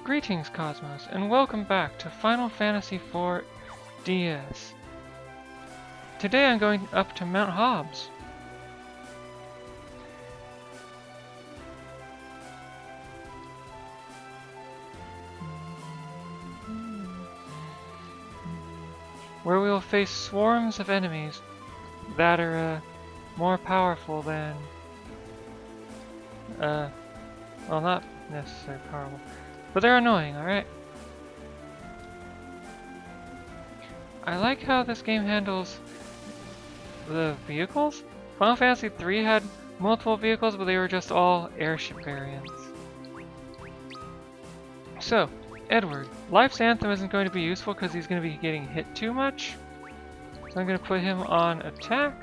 Greetings, Cosmos, and welcome back to Final Fantasy IV DS. Today I'm going up to Mount Hobs. Where we will face swarms of enemies that are more powerful than... well, not necessarily powerful, but they're annoying, alright? I like how this game handles the vehicles. Final Fantasy III had multiple vehicles, but they were just all airship variants. So, Edward. Life's Anthem isn't going to be useful because he's going to be getting hit too much. So I'm going to put him on attack.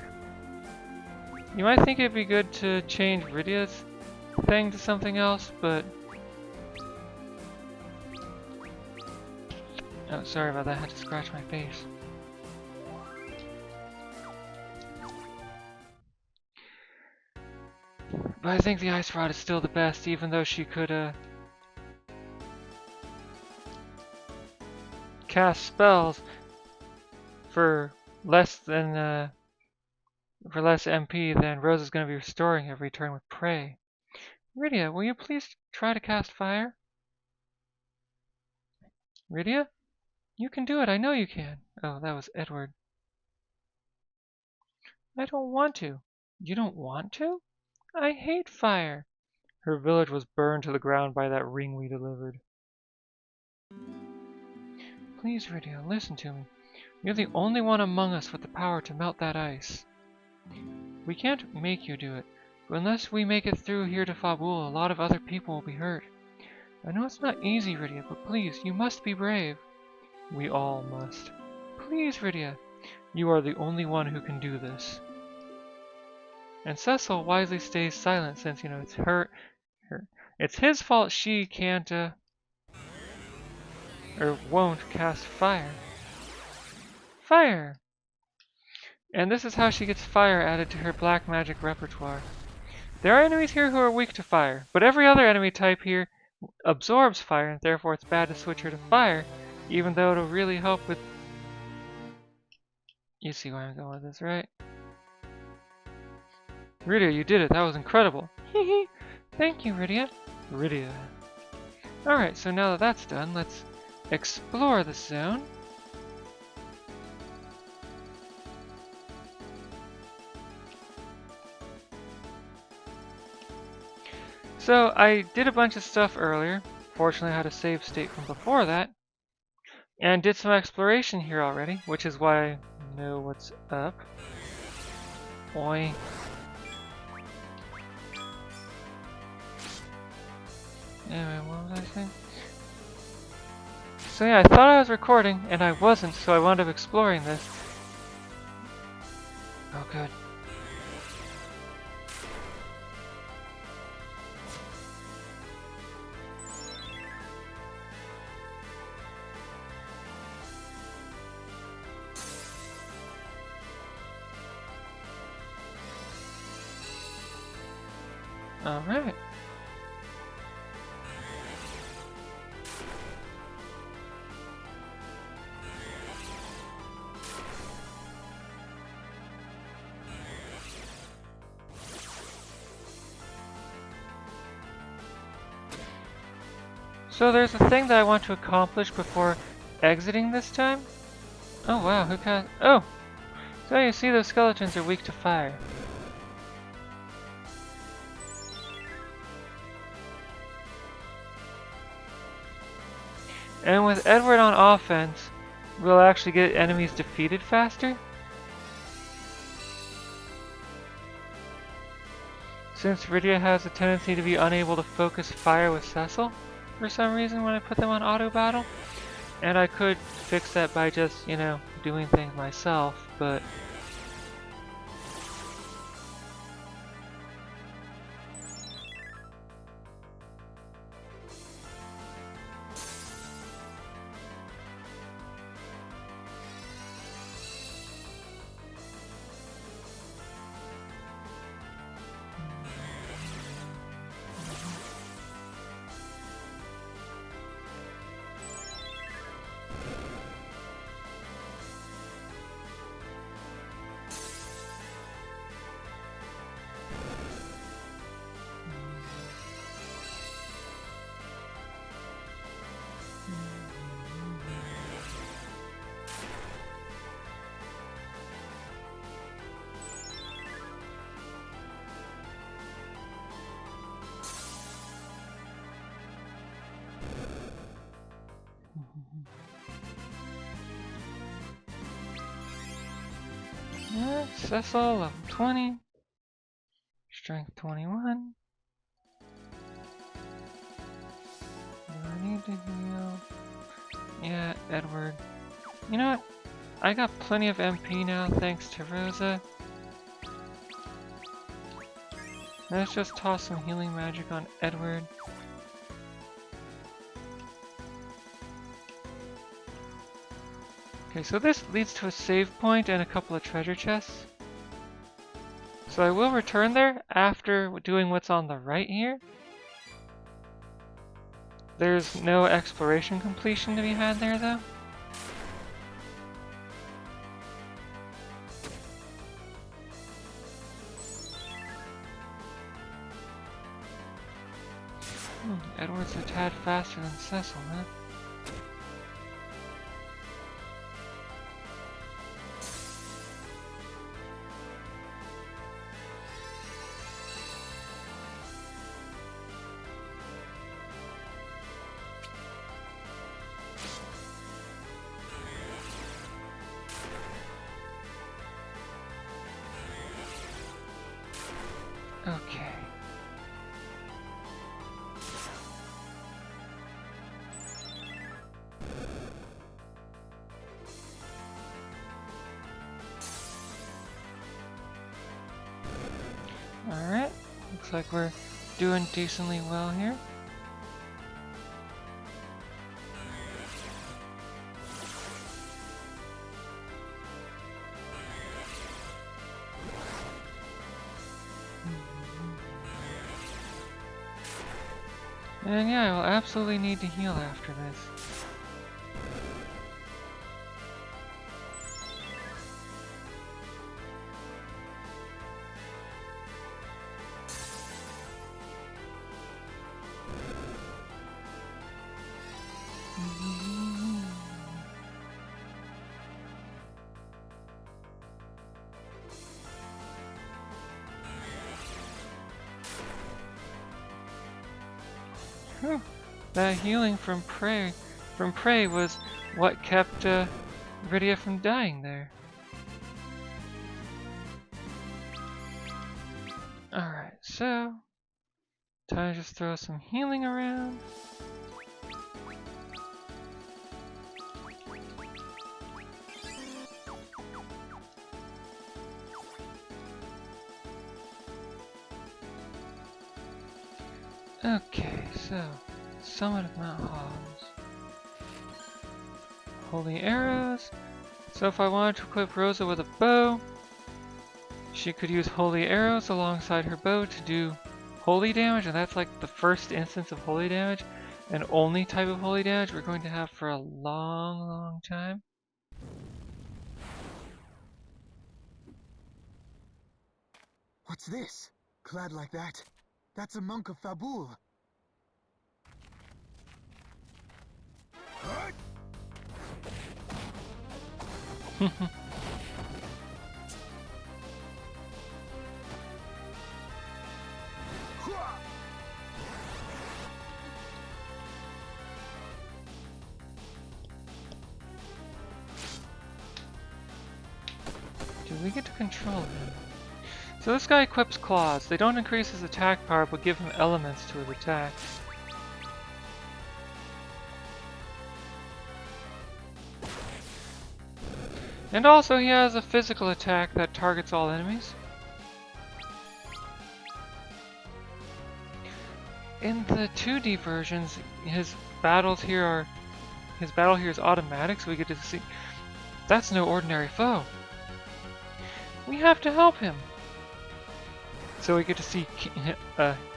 You might think it'd be good to change Rydia's thing to something else, but... Oh, sorry about that. I had to scratch my face. But I think the Ice Rod is still the best, even though she could, cast spells for less than, for less MP than Rose is going to be restoring every turn with Prey. Rydia, will you please try to cast fire? Rydia? You can do it, I know you can. Oh, that was Edward. I don't want to. You don't want to? I hate fire. Her village was burned to the ground by that ring we delivered. Please, Rydia, listen to me. You're the only one among us with the power to melt that ice. We can't make you do it, but unless we make it through here to Fabul, a lot of other people will be hurt. I know it's not easy, Rydia, but please, you must be brave. We all must. Please, Rydia. You are the only one who can do this. And Cecil wisely stays silent since, you know, it's it's his fault she can't, or won't cast fire. Fire! And this is how she gets fire added to her black magic repertoire. There are enemies here who are weak to fire, but every other enemy type here absorbs fire, and therefore it's bad to switch her to fire, even though it'll really help with... You see where I'm going with this, right? Rydia, you did it. That was incredible. Hehe. Thank you, Rydia. Rydia. Alright, so now that that's done, let's explore the zone. So, I did a bunch of stuff earlier. Fortunately, I had a save state from before that. And did some exploration here already, which is why I know what's up. Oi. Anyway, what was I saying? So yeah, I thought I was recording, and I wasn't, so I wound up exploring this. Oh, good. Alright. So there's a thing that I want to accomplish before exiting this time. Oh wow, who cast... Oh! So you see those skeletons are weak to fire. And with Edward on offense, we'll actually get enemies defeated faster. Since Rydia has a tendency to be unable to focus fire with Cecil for some reason when I put them on auto battle. And I could fix that by just, you know, doing things myself, but... Cecil, level 20. Strength 21. Do I need to heal? Yeah, Edward. You know what? I got plenty of MP now thanks to Rosa. Let's just toss some healing magic on Edward. Okay, so this leads to a save point and a couple of treasure chests. So I will return there after doing what's on the right here. There's no exploration completion to be had there though. Edward's a tad faster than Cecil, huh? Okay. Alright, looks like we're doing decently well here. And yeah, I will absolutely need to heal after this. Whew. That healing from prey was what kept Rydia from dying there. Alright, so time to just throw some healing around. Okay, so summit of Mount Hobs. Holy arrows. So if I wanted to equip Rosa with a bow, she could use holy arrows alongside her bow to do holy damage, and that's like the first instance of holy damage, and only type of holy damage we're going to have for a long, long time. What's this? Clad like that? That's a monk of Fabul. Do we get to control him? So this guy equips claws. They don't increase his attack power, but give him elements to his attack. And also he has a physical attack that targets all enemies. In the 2D versions, his battle here is automatic, so we get to see that's no ordinary foe. We have to help him. So we get to see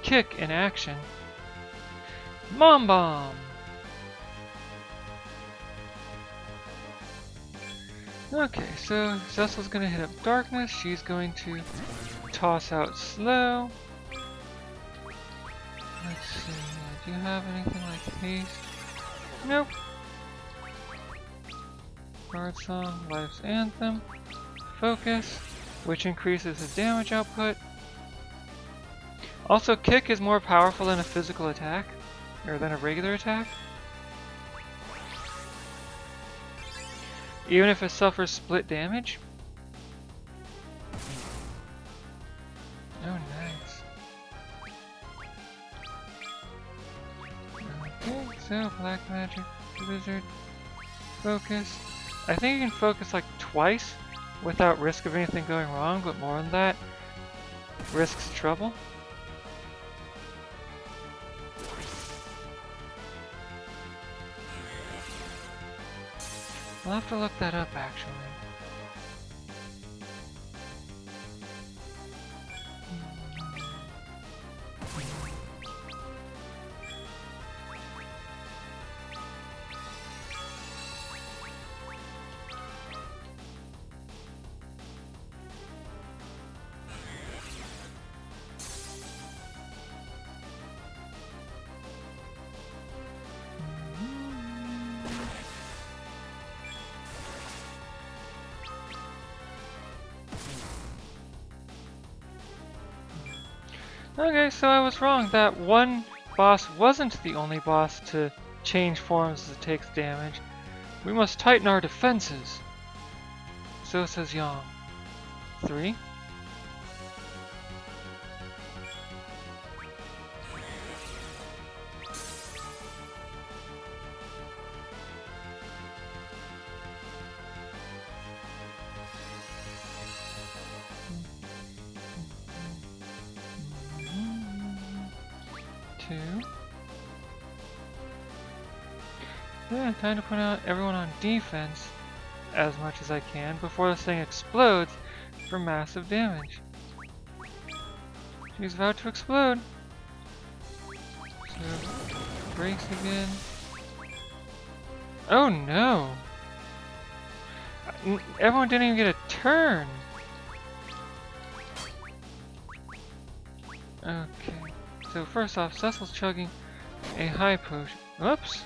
Kick in action. Mom Bomb! Okay, so Cecil's gonna hit up Darkness. She's going to toss out Slow. Let's see, do you have anything like haste? Nope. Bard Song, Life's Anthem, Focus, which increases his damage output. Also, Kick is more powerful than a physical attack, or than a regular attack. Even if it suffers split damage. Oh, nice. Okay, so Black Magic, Wizard, Focus. I think you can focus like twice without risk of anything going wrong, but more than that risks trouble. I'll have to look that up actually. Okay, so I was wrong. That one boss wasn't the only boss to change forms as it takes damage. We must tighten our defenses. So says Yang. 3. Yeah, time to put out everyone on defense as much as I can before this thing explodes for massive damage. She's about to explode. So, brace again. Oh no! Everyone didn't even get a turn! Okay, so first off, Cecil's chugging a high potion. Oops!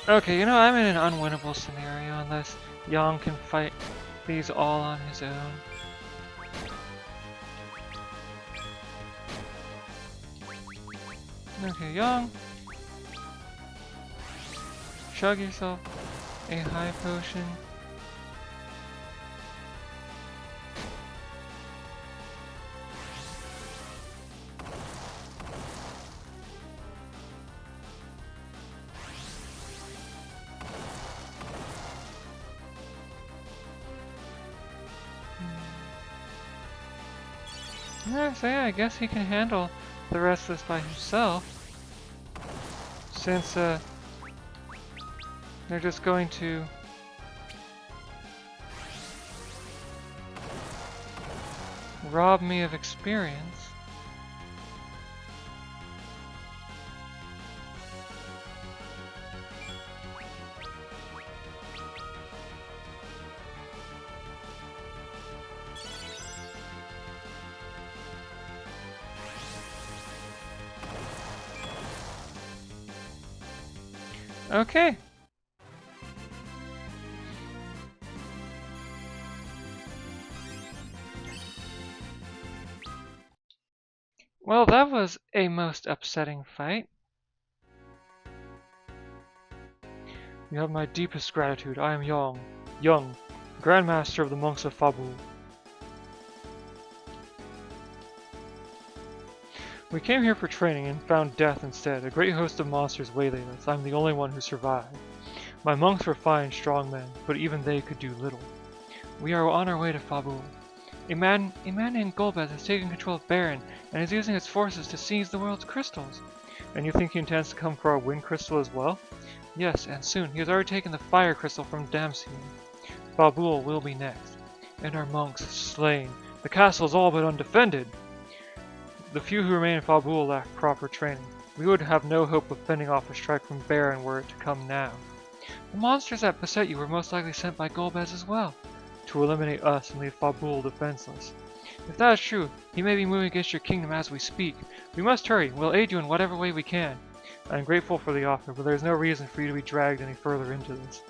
Okay, you know, I'm in an unwinnable scenario unless Yang can fight these all on his own. Okay, Yang. Chug yourself a high potion. Yeah, so yeah, I guess he can handle the rest of this by himself. Since, they're just going to... rob me of experience. Okay. Well, that was a most upsetting fight. You have my deepest gratitude. I am Young, Grand Master of the Monks of Fabul. We came here for training and found death instead. A great host of monsters waylaid us. I'm the only one who survived. My monks were fine, strong men, but even they could do little. We are on our way to Fabul. A man named Golbez has taken control of Baron and is using his forces to seize the world's crystals. And you think he intends to come for our wind crystal as well? Yes, and soon. He has already taken the fire crystal from Damsian. Fabul will be next. And our monks slain. The castle is all but undefended. The few who remain in Fabul lack proper training. We would have no hope of fending off a strike from Baron were it to come now. The monsters that beset you were most likely sent by Golbez as well, to eliminate us and leave Fabul defenseless. If that is true, he may be moving against your kingdom as we speak. We must hurry. We'll aid you in whatever way we can. I am grateful for the offer, but there is no reason for you to be dragged any further into this.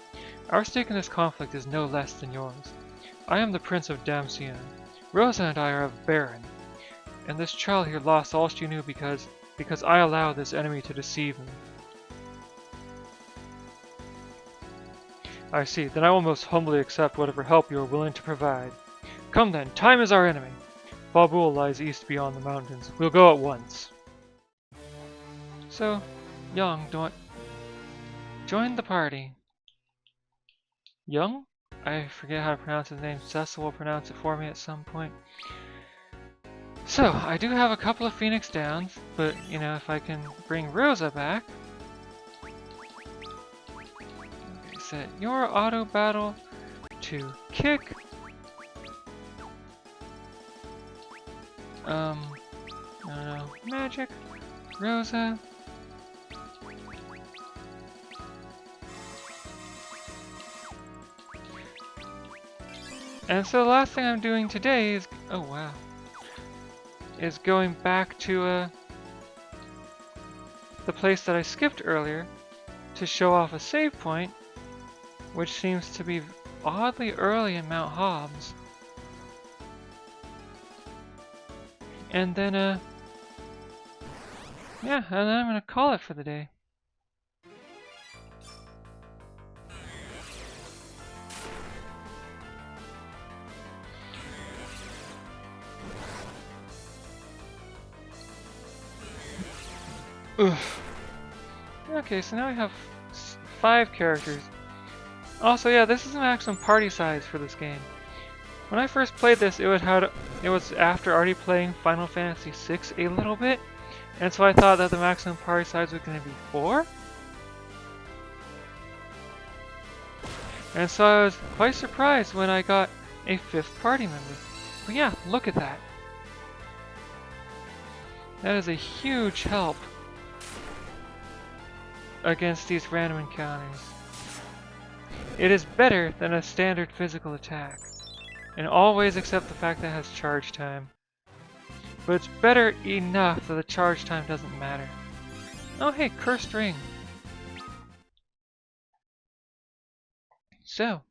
Our stake in this conflict is no less than yours. I am the Prince of Damcian. Rosa and I are of Baron, and this child here lost all she knew because I allowed this enemy to deceive me. I see. Then I will most humbly accept whatever help you are willing to provide. Come then, time is our enemy. Fabul lies east beyond the mountains. We'll go at once. So, Young, join the party. Young? I forget how to pronounce his name. Cecil will pronounce it for me at some point. So, I do have a couple of Phoenix Downs, but, you know, if I can bring Rosa back. Okay, set your auto battle to kick. I don't know, magic, Rosa. And so the last thing I'm doing today is, oh wow, is going back to the place that I skipped earlier to show off a save point, which seems to be oddly early in Mount Hobs. And then, yeah, and then I'm gonna call it for the day. Ugh. Okay, so now we have 5 characters. Also, yeah, this is the maximum party size for this game. When I first played this, it was after already playing Final Fantasy VI a little bit, and so I thought that the maximum party size was going to be 4. And so I was quite surprised when I got a 5th party member. But yeah, look at that. That is a huge help against these random encounters. It is better than a standard physical attack, in all ways except the fact that it has charge time. But it's better enough that the charge time doesn't matter. Oh hey, cursed ring. So,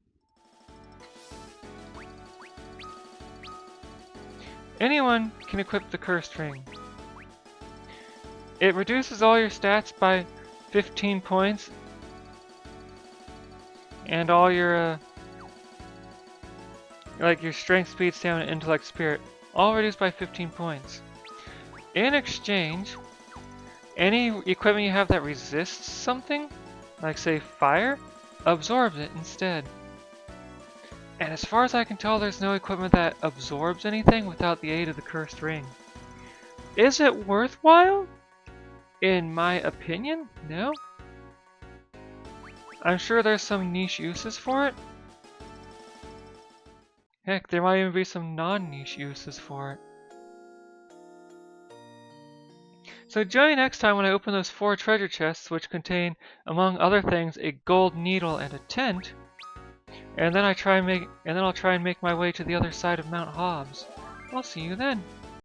anyone can equip the cursed ring. It reduces all your stats by 15 points, and all your like your strength, speed, stamina, intellect, spirit, all reduced by 15 points. In exchange, any equipment you have that resists something, like say fire, absorbs it instead. And as far as I can tell, there's no equipment that absorbs anything without the aid of the cursed ring. Is it worthwhile? In my opinion, no. I'm sure there's some niche uses for it. Heck, there might even be some non-niche uses for it. So join me next time when I open those 4 treasure chests, which contain, among other things, a gold needle and a tent. And then I'll try and make my way to the other side of Mount Hobs. I'll see you then.